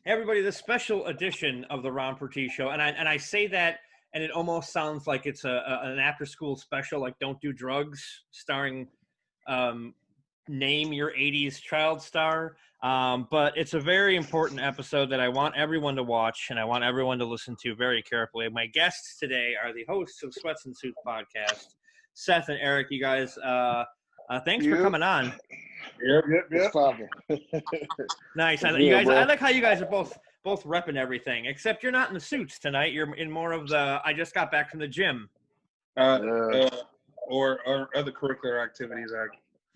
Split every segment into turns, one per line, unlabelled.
Hey everybody, this special edition of the Ron Purtee Show, and I say that, and it almost sounds like it's an after-school special, like Don't Do Drugs, starring name your 80s child star. But it's a very important episode that I want everyone to watch, and I want everyone to listen to very carefully. My guests today are the hosts of Sweats and Suits podcast, Seth and Eric. You guys, thanks for coming on.
Yep.
Nice. You guys, I like how you guys are both repping everything, except you're not in the suits tonight. You're in more of the I just got back from the gym.
Or other curricular activities I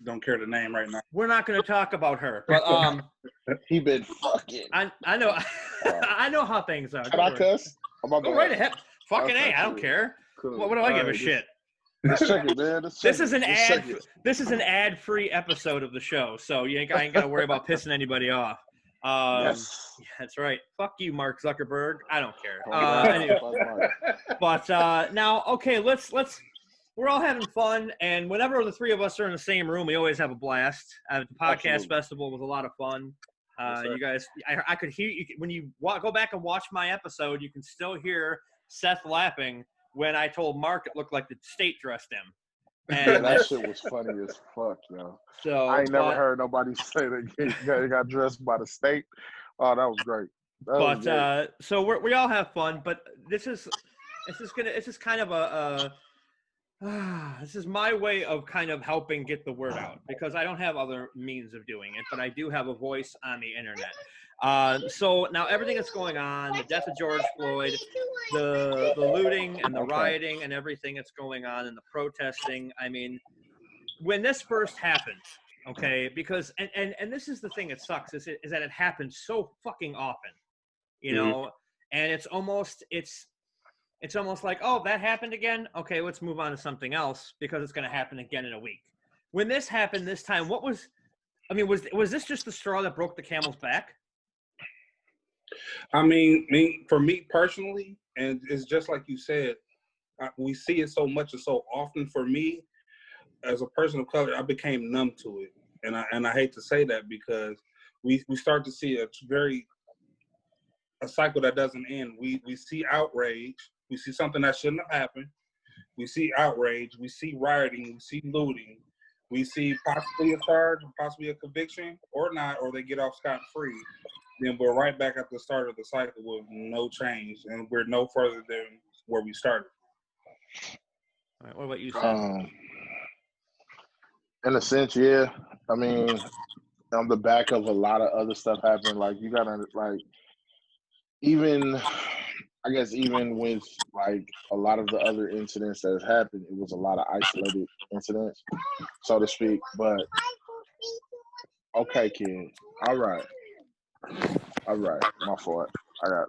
don't care to name right now.
We're not going to talk about her, but
he been fucking.
I know I know how things are.
Can I cuss?
Go right ahead. Fucking A, I don't care.
Cool.
What do I give a shit?
Let's check it, man.
This is an ad. This is an ad-free episode of the show, so I ain't got to worry about pissing anybody off.
Yes.
That's right. Fuck you, Mark Zuckerberg. I don't care. Anyway. But now, okay, let's. We're all having fun, and whenever the three of us are in the same room, we always have a blast. The podcast festival was a lot of fun. You guys, I could hear you when you go back and watch my episode. You can still hear Seth laughing when I told Mark it looked like the state dressed him. And
that shit was funny as fuck, yo.
So
I ain't never heard nobody say that they got dressed by the state. Oh, that was great.
So we all have fun, but this is kind of this is my way of kind of helping get the word out, because I don't have other means of doing it, but I do have a voice on the internet. So now everything that's going on, the death of George Floyd, the looting and the rioting and everything that's going on and the protesting. I mean, when this first happened, okay, because and this is the thing that sucks is that it happens so fucking often, you know, and it's almost like, oh, that happened again. Okay, let's move on to something else because it's going to happen again in a week. When this happened this time, was this just the straw that broke the camel's back?
I mean, for me personally, and it's just like you said, we see it so much and so often. For me, as a person of color, I became numb to it, and I hate to say that because we start to see a cycle that doesn't end. We see outrage. We see something that shouldn't have happened. We see outrage. We see rioting. We see looting. We see possibly a charge, possibly a conviction, or not, or they get off scot-free. Then we're right back at the start of the cycle with no change, and we're no further than where we started.
All right, what about you, Seth?
In a sense, yeah. I mean, on the back of a lot of other stuff happening, like you gotta even with like a lot of the other incidents that have happened, it was a lot of isolated incidents, so to speak. But okay, kid, all right, my fault.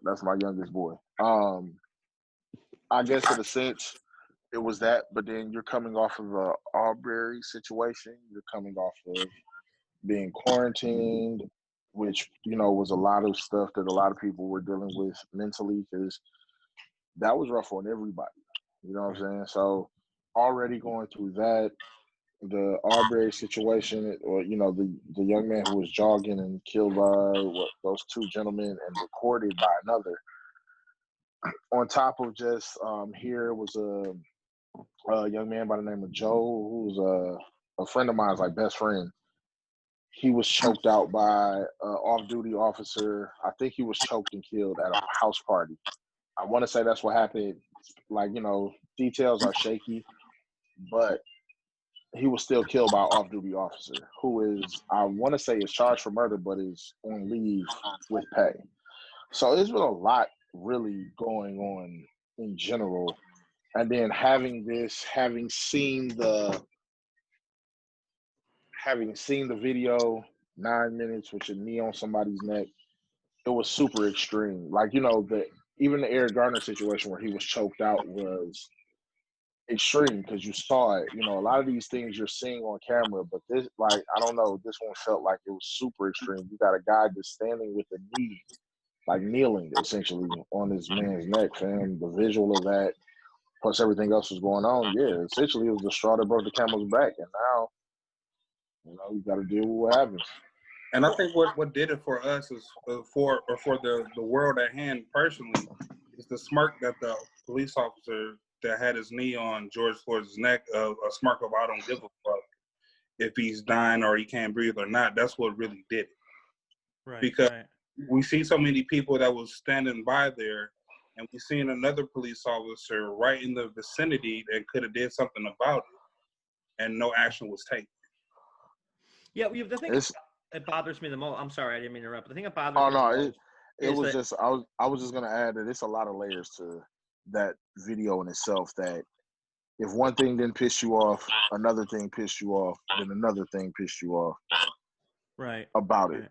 That's my youngest boy. I guess in a sense it was that, but then you're coming off of a Arbery situation. You're coming off of being quarantined, which, you know, was a lot of stuff that a lot of people were dealing with mentally, because that was rough on everybody. You know what I'm saying? So already going through that, the Arbery situation, or, you know, the young man who was jogging and killed by those two gentlemen and recorded by another. On top of just here was a young man by the name of Joe, who was a friend of mine's, like best friend. He was choked out by an off-duty officer. I think he was choked and killed at a house party. I want to say that's what happened. Like, you know, details are shaky, but he was still killed by an off-duty officer who is, I want to say, is charged for murder, but is on leave with pay. So there's been a lot really going on in general. And then having seen the video, 9 minutes with your knee on somebody's neck, it was super extreme. Like, you know, even the Eric Garner situation where he was choked out was extreme because you saw it. You know, a lot of these things you're seeing on camera, but this, like, I don't know, this one felt like it was super extreme. You got a guy just standing with a knee, like kneeling essentially on this man's neck, fam. The visual of that, plus everything else was going on, yeah, essentially it was the straw that broke the camel's back, and now, you know, you got to deal with what happens.
And I think what did it for us is for the world at hand personally is the smirk that the police officer that had his knee on George Floyd's neck, a smirk of I don't give a fuck if he's dying or he can't breathe or not. That's what really did it.
Right.
Because we see so many people that was standing by there, and we seen another police officer right in the vicinity that could have did something about it, and no action was taken.
Yeah, the thing that bothers me the most. I'm sorry, I didn't mean to interrupt. But the thing that bothers me the most.
It was just I was just gonna add that it's a lot of layers to that video in itself. That if one thing didn't piss you off, another thing pissed you off, then another thing pissed you off.
Right.
About it.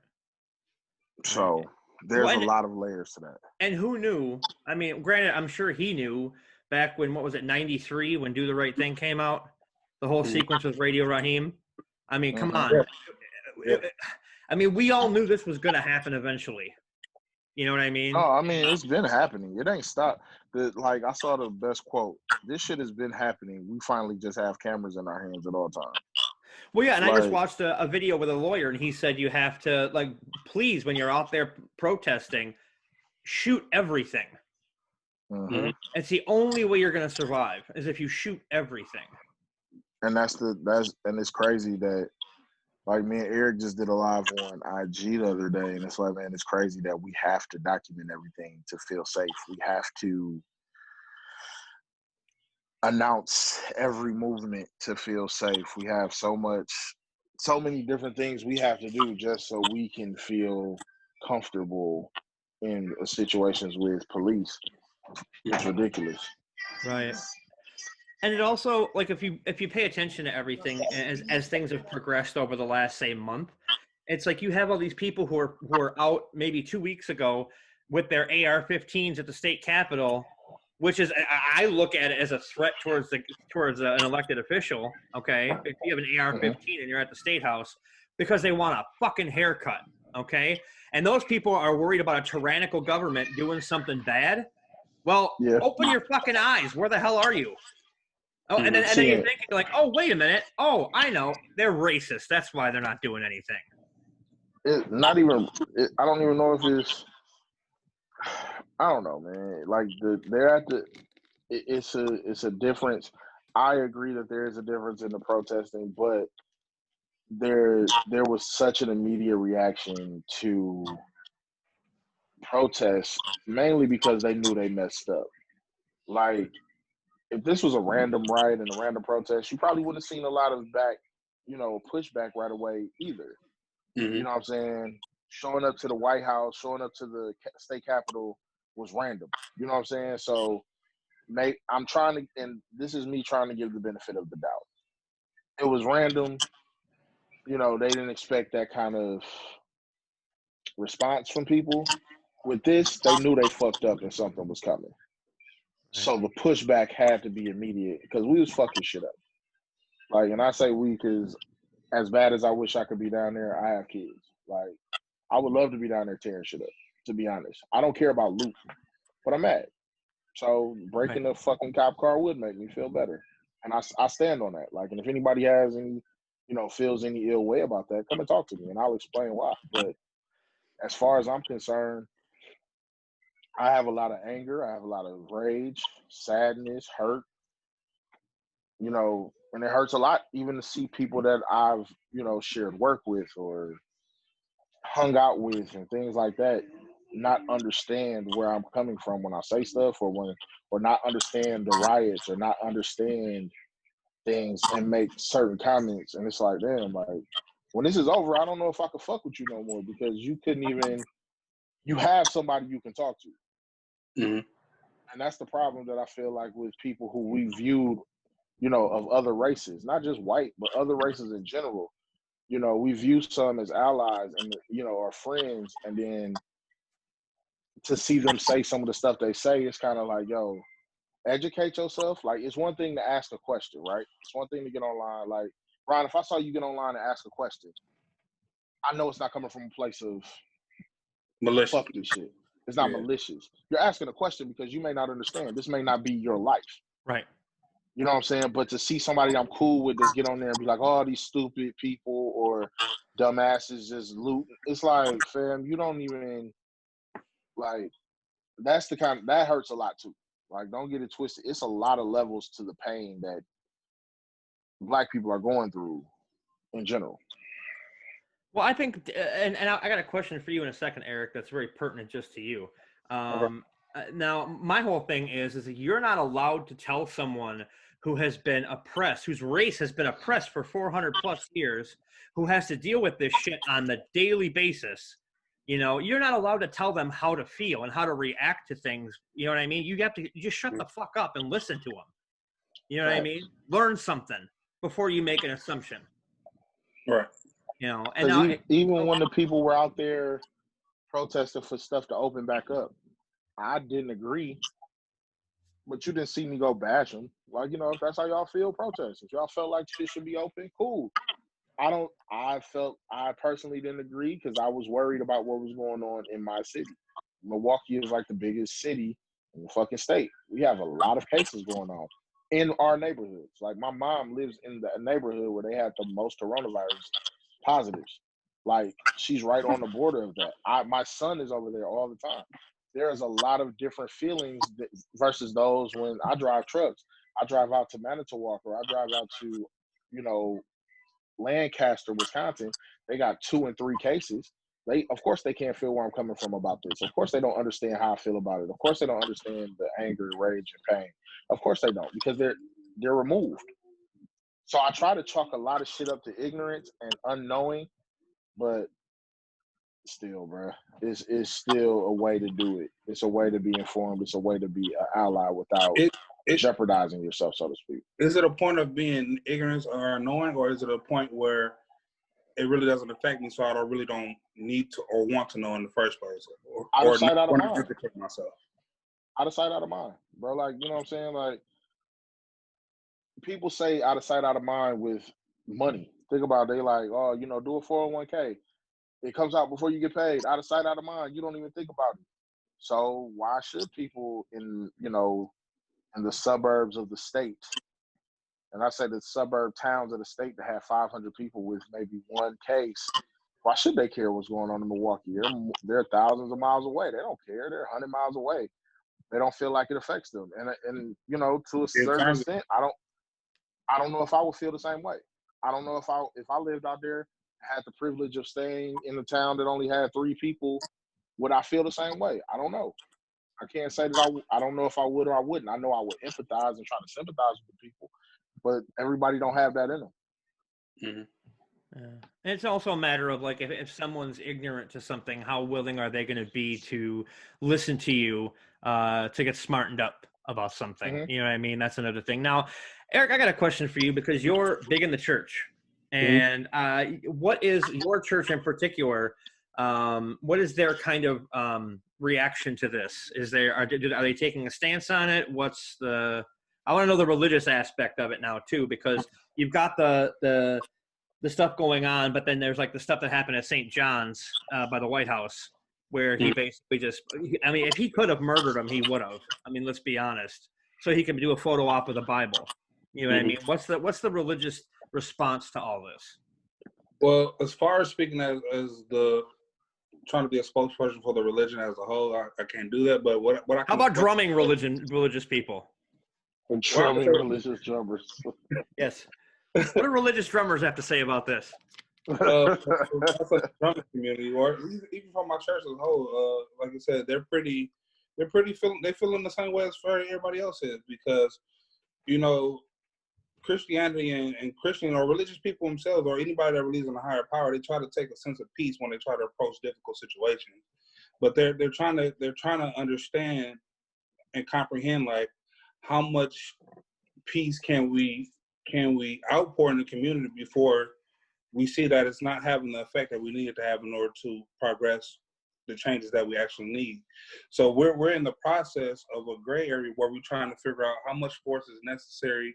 So there's a lot of layers to that. And
who knew? I mean, granted, I'm sure he knew back when, what was it, 93, when Do the Right Thing came out? The whole sequence with Radio Raheem. I mean, come on. Yeah. I mean, we all knew this was going to happen eventually. You know what I mean?
No, I mean, it's been happening. It ain't stopped. Like, I saw the best quote. This shit has been happening. We finally just have cameras in our hands at all times.
Well, yeah, and I just watched a video with a lawyer, and he said you have to, like, please, when you're out there protesting, shoot everything.
Mm-hmm.
It's the only way you're going to survive is if you shoot everything.
And and it's crazy that, like, me and Eric just did a live on IG the other day, and it's like, man, it's crazy that we have to document everything to feel safe. We have to announce every movement to feel safe. We have so many different things we have to do just so we can feel comfortable in situations with police. It's ridiculous.
Right. And it also, like, if you pay attention to everything as things have progressed over the last, say, month, it's like you have all these people who are out maybe 2 weeks ago with their AR-15s at the state capitol, which is, I look at it as a threat towards an elected official. Okay, if you have an AR-15 and you're at the state house, because they want a fucking haircut. Okay, and those people are worried about a tyrannical government doing something bad. Well, open your fucking eyes. Where the hell are you? Oh, and then you're thinking, like, oh, wait a minute. Oh, I know. They're racist. That's why they're not doing anything.
I don't even know if it's, I don't know, man. Like, it's a difference. I agree that there is a difference in the protesting, but there was such an immediate reaction to protests, mainly because they knew they messed up. Like, if this was a random riot and a random protest, you probably wouldn't have seen a lot of pushback right away either. Mm-hmm. You know what I'm saying? Showing up to the White House, showing up to the state capitol was random. You know what I'm saying? So, I'm trying to, and this is me trying to give the benefit of the doubt. It was random. You know, they didn't expect that kind of response from people. With this, they knew they fucked up and something was coming. So the pushback had to be immediate because we was fucking shit up. Like, and I say we because as bad as I wish I could be down there, I have kids. Like, I would love to be down there tearing shit up, to be honest. I don't care about loot, but I'm mad. So breaking a fucking cop car would make me feel better. And I stand on that. Like, and if anybody has any, feels any ill way about that, come and talk to me and I'll explain why. But as far as I'm concerned, I have a lot of anger. I have a lot of rage, sadness, hurt, and it hurts a lot even to see people that I've, shared work with or hung out with and things like that not understand where I'm coming from when I say stuff or not understand the riots or not understand things and make certain comments. And it's like, damn, like, when this is over, I don't know if I can fuck with you no more because you have somebody you can talk to. Mm-hmm. And that's the problem that I feel like with people who we viewed, of other races, not just white, but other races in general. We view some as allies and, our friends. And then to see them say some of the stuff they say, it's kind of like, yo, educate yourself. Like, it's one thing to ask a question, right? It's one thing to get online. Like, Ron, if I saw you get online and ask a question, I know it's not coming from a place of
malicious.
Fuck this shit. It's not malicious. You're asking a question because you may not understand. This may not be your life.
Right.
You know what I'm saying? But to see somebody I'm cool with just get on there and be like, oh, these stupid people or dumbasses just loot. It's like, fam, you don't even like. That's the kind that hurts a lot too. Like, don't get it twisted. It's a lot of levels to the pain that Black people are going through in general.
Well, I think, and I got a question for you in a second, Eric, that's very pertinent just to you.
Okay.
Now, my whole thing is that you're not allowed to tell someone who has been oppressed, whose race has been oppressed for 400 plus years, who has to deal with this shit on the daily basis. You know, you're not allowed to tell them how to feel and how to react to things. You know what I mean? You just shut the fuck up and listen to them. You know what I mean? Learn something before you make an assumption.
Right.
You know, and now,
even when the people were out there protesting for stuff to open back up, I didn't agree, but you didn't see me go bash them. Like, you know, if that's how y'all feel, protest. If y'all felt like shit should be open, cool. I personally didn't agree because I was worried about what was going on in my city. Milwaukee is like the biggest city in the fucking state. We have a lot of cases going on in our neighborhoods. Like, my mom lives in the neighborhood where they had the most coronavirus positives. Like, she's right on the border of that. My son is over there all the time. There's a lot of different feelings versus those when I drive trucks. I drive out to Manitowoc, or I drive out to, you know, Lancaster, Wisconsin. They got 2 and 3 cases. Of course they can't feel where I'm coming from about this. Of course they don't understand how I feel about it. Of course they don't understand the anger, rage, and pain. Of course they don't, because they're removed. So I try to chalk a lot of shit up to ignorance and unknowing, but still, bro, it's still a way to do it. It's a way to be informed. It's a way to be an ally without jeopardizing yourself, so to speak.
Is it a point of being ignorant or annoying, or is it a point where it really doesn't affect me, so I really don't need to or want to know in the first place?
Out of sight, out of mind.
Myself.
Out of sight, out of mind, bro. Like, you know what I'm saying? Like, people say out of sight, out of mind with money. Think about it. They like, oh, you know, do a 401k. It comes out before you get paid. Out of sight, out of mind. You don't even think about it. So why should people in the suburbs of the state, and I say the suburb towns of the state that have 500 people with maybe one case, why should they care what's going on in Milwaukee? They're thousands of miles away. They don't care. They're 100 miles away. They don't feel like it affects them. And you know, to a certain extent, I don't know if I would feel the same way. I don't know if I lived out there, had the privilege of staying in a town that only had 3 people, would I feel the same way? I don't know. I can't say that I don't know if I would or I wouldn't. I know I would empathize and try to sympathize with the people, but everybody don't have that in them.
Mm-hmm.
And it's also a matter of, like, if someone's ignorant to something, how willing are they going to be to listen to you to get smartened up about something? Mm-hmm. You know what I mean? That's another thing. Now, Eric, I got a question for you, because you're big in the church. And what is your church in particular? What is their kind of reaction to this? Are they taking a stance on it? I want to know the religious aspect of it now too, because you've got the stuff going on, but then there's like the stuff that happened at St. John's by the White House, where he basically if he could have murdered him, he would have. I mean, let's be honest. So he can do a photo op of the Bible. You know what I mean? What's the religious response to all this?
Well, as far as speaking as the trying to be a spokesperson for the religion as a whole, I can't do that. But what I can,
how about drumming religious people?
Drumming religious drummers.
Yes. What do religious drummers have to say about this?
That's like the drumming community, or even from my church as a whole. Like I said, they're feeling the same way as everybody else is, because, you know, Christianity and Christian or religious people themselves, or anybody that believes in a higher power, they try to take a sense of peace when they try to approach difficult situations. But they're trying to understand and comprehend, like, how much peace can we outpour in the community before we see that it's not having the effect that we need it to have in order to progress the changes that we actually need. So we're in the process of a gray area where we're trying to figure out how much force is necessary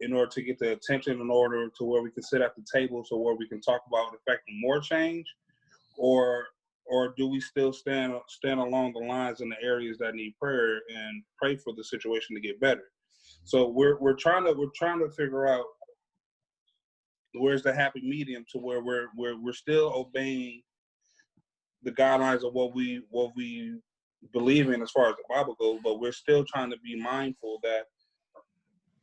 in order to get the attention, in order to where we can sit at the table, so where we can talk about affecting more change, or do we still stand along the lines in the areas that need prayer and pray for the situation to get better? So we're trying to figure out where's the happy medium to where we're still obeying the guidelines of what we believe in as far as the Bible goes, but we're still trying to be mindful that,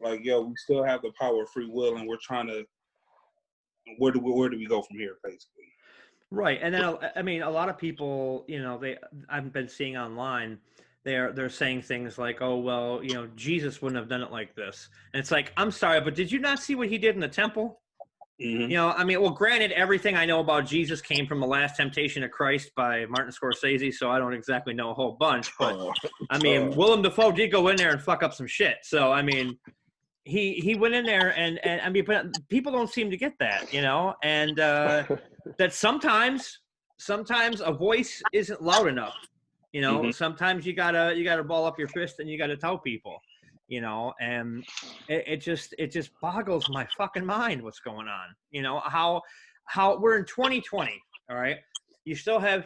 like, yo, we still have the power of free will, and we're trying to, where do we go from here, basically?
Right. And then, I mean, a lot of people, I've been seeing online, they're saying things like, oh, well, Jesus wouldn't have done it like this. And it's like, I'm sorry, but did you not see what he did in the temple?
Mm-hmm.
I mean, well, granted, everything I know about Jesus came from The Last Temptation of Christ by Martin Scorsese, so I don't exactly know a whole bunch. But, I mean, Willem Dafoe did go in there and fuck up some shit. So, I mean, he went in there and I mean, but people don't seem to get that, and that sometimes a voice isn't loud enough.
Mm-hmm.
Sometimes you gotta ball up your fist and you gotta tell people, and it just boggles my fucking mind what's going on. How we're in 2020, all right? You still have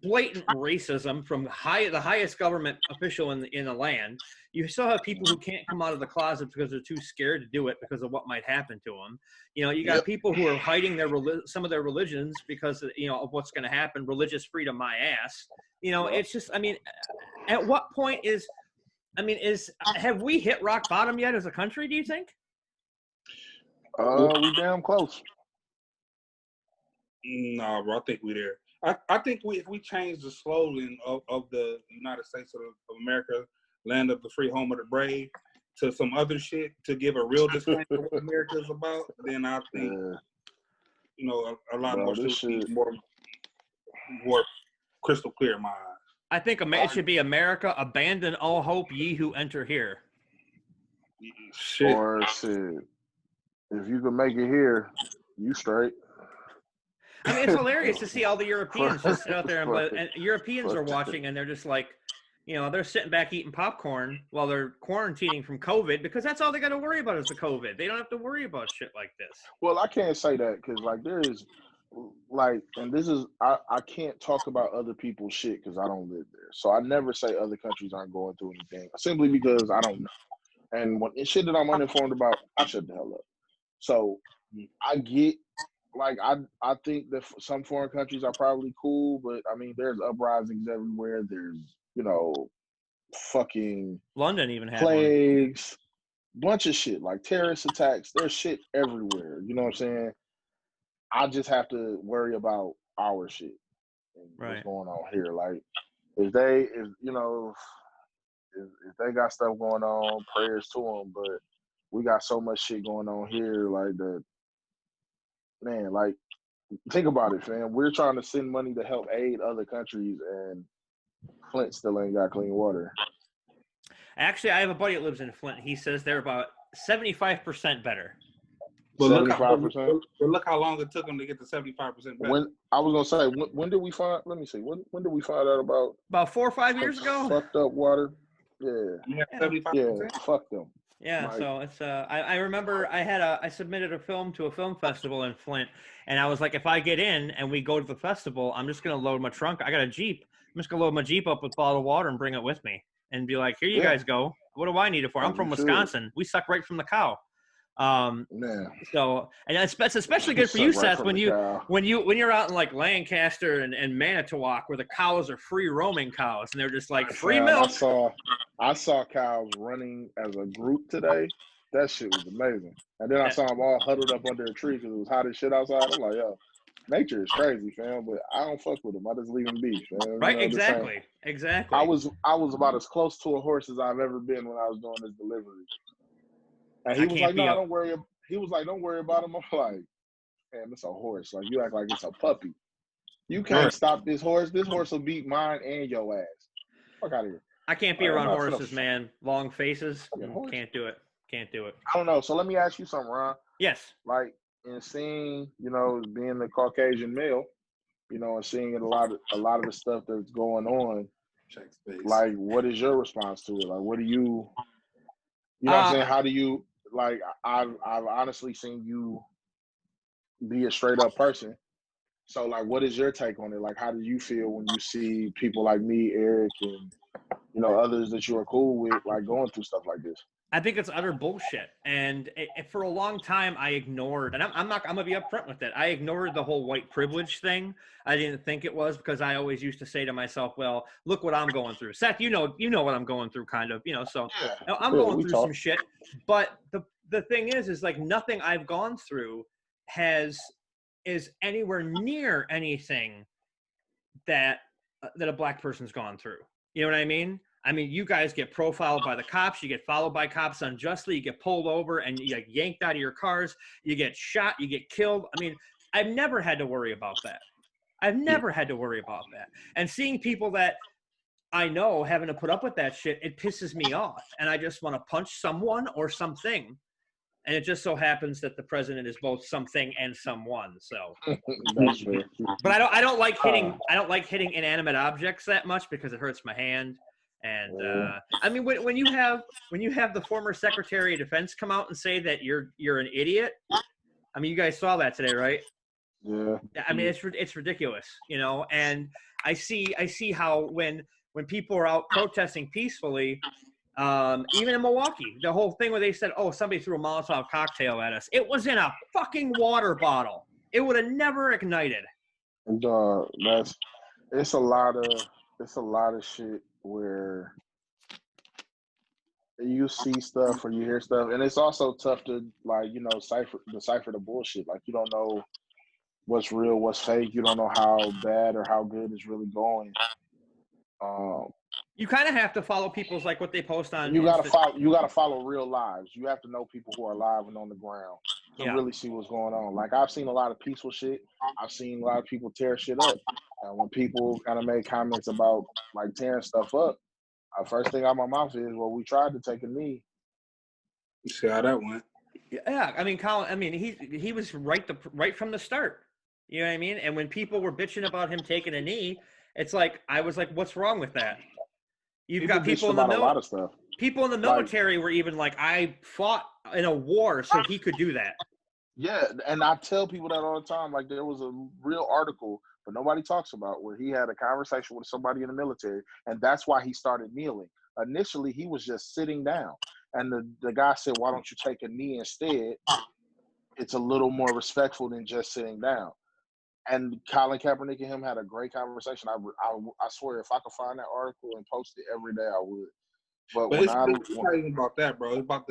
blatant racism from the highest government official in the land. You still have people who can't come out of the closet because they're too scared to do it because of what might happen to them. You got people who are hiding some of their religions because of what's going to happen. Religious freedom, my ass. It's just, I mean, at what point have we hit rock bottom yet as a country, do you think?
We damn close.
No, bro, I think we're there. I think if we change the slogan of the United States of America, land of the free, home of the brave, to some other shit to give a real disclaimer of what America is about, then I think a lot more shit more crystal clear in my eyes.
I think it should be America, abandon all hope, ye who enter here.
Shit.
Or shit, if you can make it here, you straight.
I mean, it's hilarious to see all the Europeans just sit out there and Europeans are watching and they're just like, they're sitting back eating popcorn while they're quarantining from COVID because that's all they got to worry about is the COVID. They don't have to worry about shit like this.
Well, I can't say that because, like, there is, like, and this is, I can't talk about other people's shit because I don't live there. So I never say other countries aren't going through anything simply because I don't know. And when it's shit that I'm uninformed about, I shut the hell up. So I get, like, I think that some foreign countries are probably cool, but I mean, there's uprisings everywhere. There's, fucking
London even had
plagues, bunch of shit, like terrorist attacks. There's shit everywhere. You know what I'm saying? I just have to worry about our shit and what's going on here. Like, if they got stuff going on, prayers to them. But we got so much shit going on here, like that. Man, like, think about it, fam. We're trying to send money to help aid other countries, and Flint still ain't got clean water.
Actually, I have a buddy that lives in Flint. He says they're about 75% better.
But 75%. Look how long it took them to get to 75% better.
When I was gonna say, when did we find? Let me see. When did we find out about
4 or 5 years ago?
Fucked up water. Yeah.
75%.
Yeah. Fuck them.
Yeah, like, so it's I remember I submitted a film to a film festival in Flint, and I was like, if I get in and we go to the festival, I'm just gonna load my trunk. I got a Jeep. I'm just gonna load my Jeep up with bottled water and bring it with me, and be like, here you guys go. What do I need it for? I'm from Wisconsin. We suck right from the cow. So, and it's especially good for you, Seth, when you're out in like Lancaster and Manitowoc, where the cows are free roaming cows, and they're just like free milk.
I saw cows running as a group today. That shit was amazing. And then I saw them all huddled up under a tree because it was hot as shit outside. I'm like, yo, nature is crazy, fam. But I don't fuck with them. I just leave them be, fam.
Right? Exactly.
I was about as close to a horse as I've ever been when I was doing this delivery. And he was like, no, don't worry. He was like, don't worry about him. I'm like, man, it's a horse. Like, you act like it's a puppy. You can't stop this horse. This horse will beat mine and your ass. Fuck out of here.
I can't be around horses, man. Long faces. Can't do it.
I don't know. So let me ask you something, Ron.
Yes.
Like, in seeing, being the Caucasian male, and seeing a lot of the stuff that's going on, like, what is your response to it? Like, what do you know what I'm saying? How do you, like, I've honestly seen you be a straight up person. So, like, what is your take on it? Like, how do you feel when you see people like me, Eric, and, others that you are cool with, like, going through stuff like this?
I think it's utter bullshit. And for a long time, I ignored, and I'm going to be upfront with it. I ignored the whole white privilege thing. I didn't think it was, because I always used to say to myself, well, look what I'm going through. Seth, you know what I'm going through, kind of, so I'm going through some shit. But the thing is like, nothing I've gone through is anywhere near anything that a black person's gone through. You know what I mean? I mean, you guys get profiled by the cops. You get followed by cops unjustly. You get pulled over and you get yanked out of your cars. You get shot. You get killed. I mean, I've never had to worry about that. I've never had to worry about that. And seeing people that I know having to put up with that shit, it pisses me off. And I just want to punch someone or something. And it just so happens that the president is both something and someone. So,
That's fair.
but I don't like hitting. I don't like hitting inanimate objects that much because it hurts my hand. And I mean, when you have the former Secretary of Defense come out and say that you're an idiot, I mean, you guys saw that today, right?
Yeah.
I mean, it's ridiculous, And I see how when people are out protesting peacefully, even in Milwaukee, the whole thing where they said, "Oh, somebody threw a Molotov cocktail at us," it was in a fucking water bottle. It would have never ignited.
It's a lot of shit where you see stuff or you hear stuff, and it's also tough to decipher the bullshit. Like, you don't know what's real, what's fake. You don't know how bad or how good it's really going.
You kind of have to follow people's, like, what they post on.
You gotta follow real lives. You have to know people who are alive and on the ground to really see what's going on. Like, I've seen a lot of peaceful shit. I've seen a lot of people tear shit up. And when people kind of make comments about like tearing stuff up, first thing out my mouth is, "Well, we tried to take a knee."
You see how that went?
Yeah, I mean, Colin. I mean, he was right from the start. You know what I mean? And when people were bitching about him taking a knee, it's like, I was like, "What's wrong with that?" You've got people in the
a lot of stuff.
People in the military were even like, "I fought in a war so he could do that."
Yeah, and I tell people that all the time. Like, there was a real article, but nobody talks about, where he had a conversation with somebody in the military, and that's why he started kneeling. Initially, he was just sitting down, and the guy said, "Why don't you take a knee instead? It's a little more respectful than just sitting down." And Colin Kaepernick and him had a great conversation. I swear, if I could find that article and post it every day, I would. But
it's not even about that, bro. It's about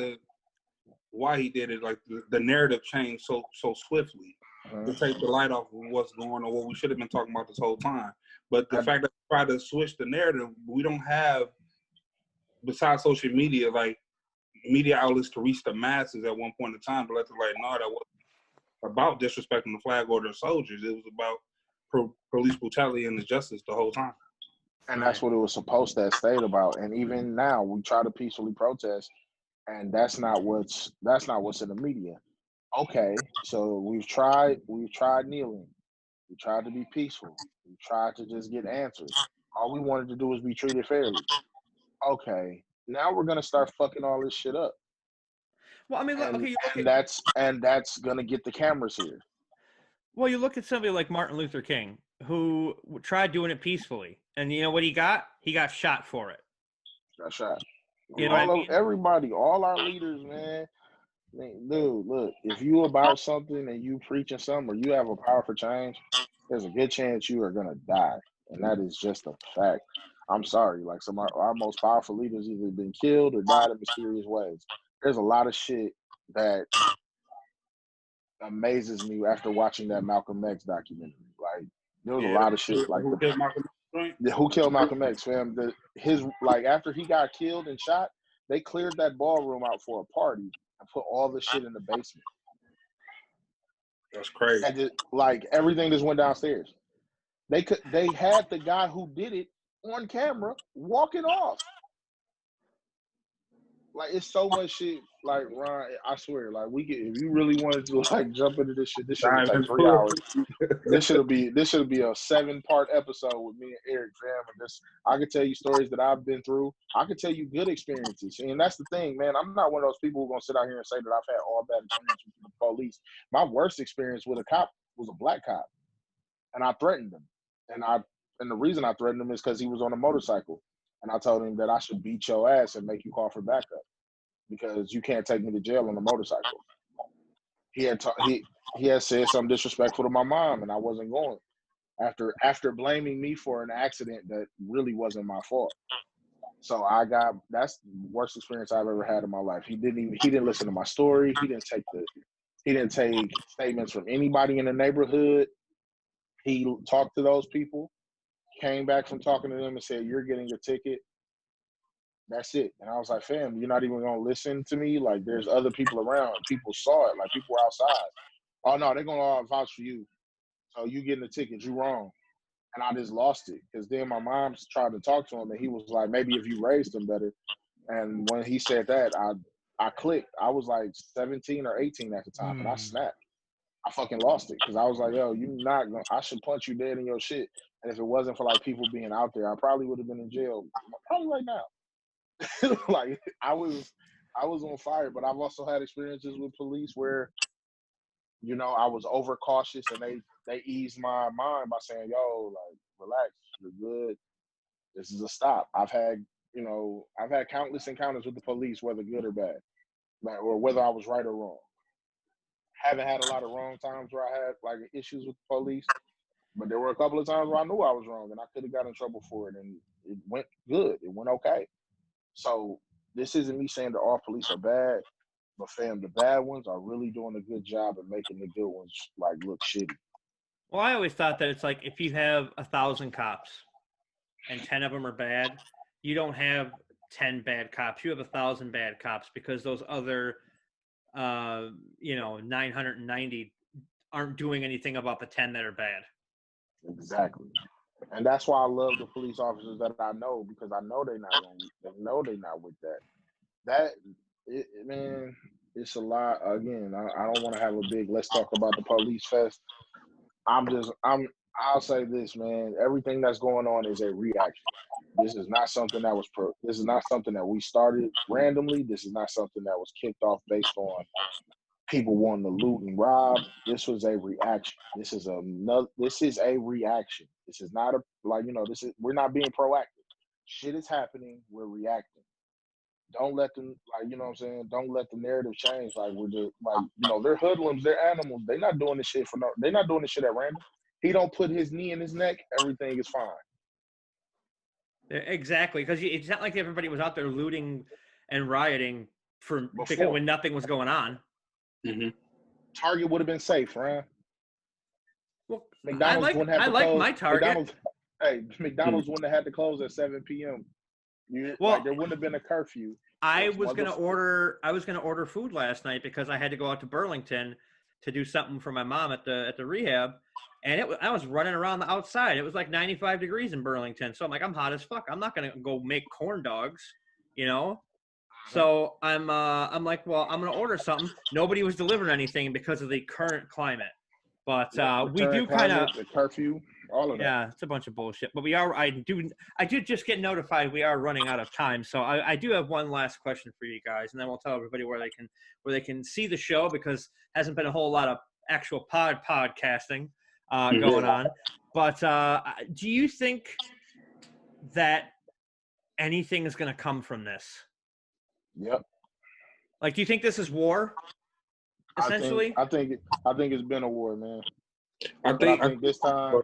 why he did it. Like, the narrative changed so swiftly to take the light off of what's going on, what we should have been talking about this whole time. But the fact that we try to switch the narrative, we don't have, besides social media, like media outlets to reach the masses at one point in time to let them, like, no, that wasn't about disrespecting the flag or the soldiers. It was about police brutality and injustice the whole time.
And that's what it was supposed to have stayed about. And even now, we try to peacefully protest, and that's not what's in the media. Okay, so we've tried kneeling. We tried to be peaceful. We tried to just get answers. All we wanted to do was be treated fairly. Okay, now we're gonna start fucking all this shit up.
Well, I mean,
and that's gonna get the cameras here.
Well, you look at somebody like Martin Luther King, who tried doing it peacefully, and you know what he got? He got shot for it.
Got shot.
You know what I mean?
Everybody, all our leaders, man. Dude, look, if you about something and you preaching something, or you have a power for change, there's a good chance you are gonna die, and that is just a fact. I'm sorry, like, some of our most powerful leaders either been killed or died in mysterious ways. There's a lot of shit that amazes me after watching that Malcolm X documentary. Like, there was a lot of shit like
Who killed Malcolm X?
Who killed Malcolm X, fam? After he got killed and shot, they cleared that ballroom out for a party and put all the shit in the basement.
That's crazy.
And everything just went downstairs. They had the guy who did it on camera walking off. Like, it's so much shit. Like, Ron, I swear, like, if you really wanted to, like, jump into this shit would take 3 hours. This should be a 7-part episode with me and Eric, fam. And I could tell you stories that I've been through. I could tell you good experiences. And that's the thing, man. I'm not one of those people who are gonna sit out here and say that I've had all bad experiences with the police. My worst experience with a cop was a black cop, and I threatened him. And the reason I threatened him is because he was on a motorcycle, and I told him that I should beat your ass and make you call for backup. because you can't take me to jail on a motorcycle. He had said something disrespectful to my mom, and I wasn't going. After blaming me for an accident that really wasn't my fault. So that's the worst experience I've ever had in my life. He didn't listen to my story. He didn't take statements from anybody in the neighborhood. He talked to those people, came back from talking to them and said, "You're getting a ticket." That's it. And I was like, "Fam, you're not even gonna listen to me? Like, there's other people around. People saw it. Like, people were outside. Oh no, they're gonna vouch for you. So you getting a ticket? You wrong." And I just lost it because then my mom tried to talk to him, and he was like, "Maybe if you raised him better." And when he said that, I clicked. I was like 17 or 18 at the time, and I snapped. I fucking lost it because I was like, "Yo, I should punch you dead in your shit." And if it wasn't for like people being out there, I probably would have been in jail, probably right now. Like I was on fire. But I've also had experiences with police where, I was overcautious, and they eased my mind by saying, "Yo, like, relax, you're good. This is a stop." I've had countless encounters with the police, whether good or bad, or whether I was right or wrong. Haven't had a lot of wrong times where I had like issues with the police, but there were a couple of times where I knew I was wrong and I could have got in trouble for it, and it went good. It went okay. So this isn't me saying that all police are bad, but fam, the bad ones are really doing a good job of making the good ones like look shitty.
Well, I always thought that it's like if you have 1,000 cops and 10 of them are bad, you don't have 10 bad cops. You have 1,000 bad cops because those other 990 aren't doing anything about the 10 that are bad.
Exactly. And that's why I love the police officers that I know, because I know they're not with that. Man, it's a lot. Again, I don't want to have a big let's talk about the police fest. I'll say this, man. Everything that's going on is a reaction. This is not something that we started randomly. This is not something that was kicked off based on people wanting to loot and rob. This was a reaction. This is a reaction. This is not we're not being proactive. Shit is happening, we're reacting. Don't let them, don't let the narrative change. They're hoodlums, they're animals. They're not doing this shit at random. He don't put his knee in his neck, everything is fine.
Exactly, because it's not like everybody was out there looting and rioting because when nothing was going on.
Mm-hmm.
Target would have been safe, right?
Well,
McDonald's wouldn't have to close.
My Target.
McDonald's wouldn't have had to close at 7 p.m. There wouldn't have been a curfew.
I was gonna order food last night because I had to go out to Burlington to do something for my mom at the rehab, and I was running around the outside. It was like 95 degrees in Burlington, so I'm like, I'm hot as fuck. I'm not gonna go make corn dogs, So I'm like, well, I'm gonna order something. Nobody was delivering anything because of the current climate, but we do kind of
the curfew, all of that.
Yeah, it's a bunch of bullshit. But I did just get notified we are running out of time. So I do have one last question for you guys, and then we'll tell everybody where they can see the show, because hasn't been a whole lot of actual podcasting going on. But do you think that anything is going to come from this?
Yep.
Like, do you think this is war? Essentially,
I think it's been a war, man. I think this time.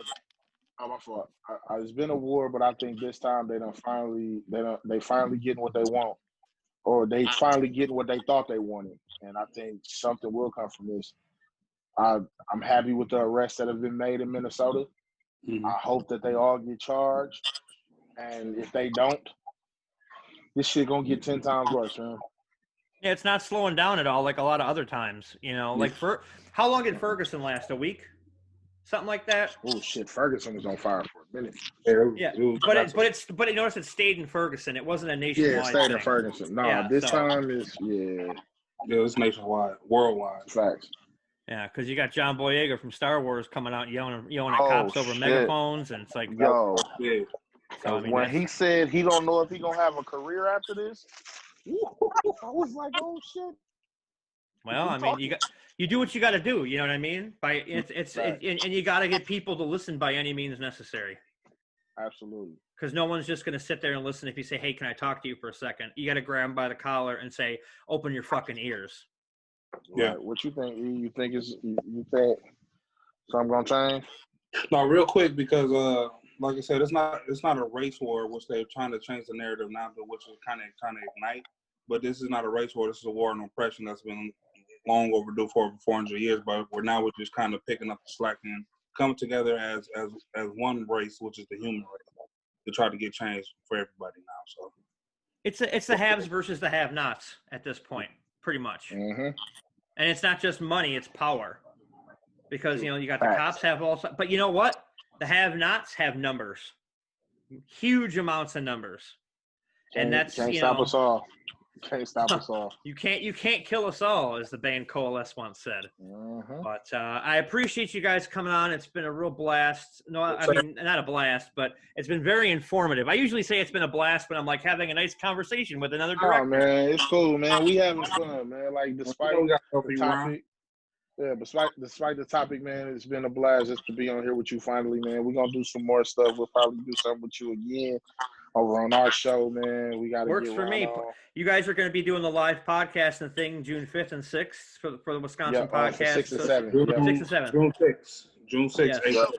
Oh, my fault. It's been a war, but I think this time they finally getting what they want, or they finally getting what they thought they wanted, and I think something will come from this. I'm happy with the arrests that have been made in Minnesota. Mm-hmm. I hope that they all get charged, and if they don't, this shit gonna get 10 times worse, man.
Yeah, it's not slowing down at all like a lot of other times. Like how long did Ferguson last? A week? Something like that.
Oh shit! Ferguson was on fire for a minute.
Yeah, but notice it stayed in Ferguson. It wasn't a nationwide.
Yeah, it stayed in Ferguson. No, this time is
it's nationwide, worldwide.
Facts.
Yeah, because you got John Boyega from Star Wars coming out yelling at cops over megaphones, and it's like,
So when he said he don't know if he gonna have a career after this, I was like, oh shit.
Well, I mean, you do what you got to do. You know what I mean? And you got to get people to listen by any means necessary.
Absolutely.
Because no one's just going to sit there and listen if you say, hey, can I talk to you for a second? You got to grab them by the collar and say, open your fucking ears.
Yeah.
Right. What you think? You think something gonna change?
No, real quick, because like I said, it's not a race war, which they're trying to change the narrative now, which is kind of ignite. But this is not a race war. This is a war on oppression that's been long overdue for over 400 years. But we're just kind of picking up the slack and coming together as one race, which is the human race, to try to get change for everybody now. So
it's the haves versus the have-nots at this point, pretty much.
Mm-hmm.
And it's not just money; it's power. Because you got the cops have all, but you know what? The have-nots have numbers, huge amounts of numbers, and that's
can't stop us all. Can't stop us all.
You can't kill us all, as the band Coalesce once said.
Mm-hmm.
But I appreciate you guys coming on. It's been a real blast. No, I mean not a blast, but it's been very informative. I usually say it's been a blast, but I'm like having a nice conversation with another director.
Oh man, it's cool, man. We having fun, man. Like despite the topic. Yeah, despite the topic, man, it's been a blast just to be on here with you finally, man. We're going to do some more stuff. We'll probably do something with you again over on our show, man. We got to
Works for me. On. You guys are going to be doing the live podcast and thing June 5th and 6th for the Wisconsin podcast.
6 and 7.
June 6 and 7. June 6th. Yes.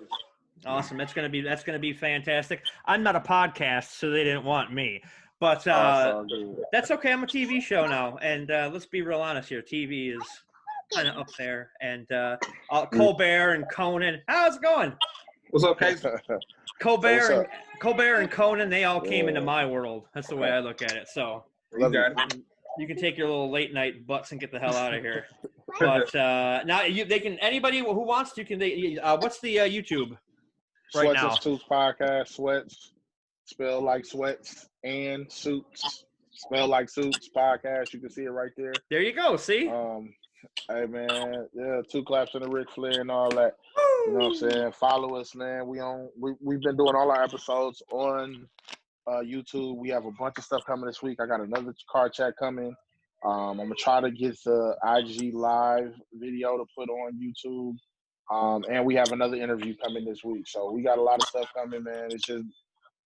Awesome. That's going to be fantastic. I'm not a podcast, so they didn't want me. But that's okay. I'm a TV show now. And let's be real honest here. TV is kind of up there, and Colbert and Conan. How's it going?
What's up, Casey?
Colbert and Conan, they all came into my world. That's the way I look at it. So you can take your little late night butts and get the hell out of here. But now they can. Anybody who wants to can. What's the YouTube right
Sweats
now?
and Suits podcast. Sweats, spell like sweats, and suits, spell like suits podcast. You can see it right there.
There you go. See.
Hey man, yeah, 2 claps and a Ric Flair and all that. You know what I'm saying? Follow us, man. We've been doing all our episodes on YouTube. We have a bunch of stuff coming this week. I got another car chat coming. I'm gonna try to get the IG live video to put on YouTube. And we have another interview coming this week. So we got a lot of stuff coming, man. It's just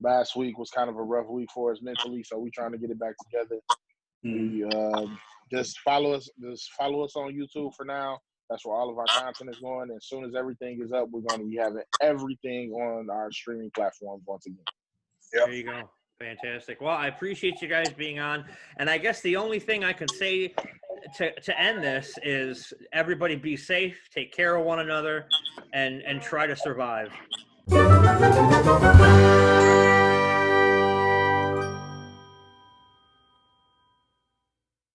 last week was kind of a rough week for us mentally, so we're trying to get it back together. Mm-hmm. Just follow us on YouTube for now. That's where all of our content is going. And as soon as everything is up, we're going to be having everything on our streaming platforms once again.
Yep. There you go. Fantastic. Well, I appreciate you guys being on. And I guess the only thing I can say to end this is everybody be safe, take care of one another, and try to survive.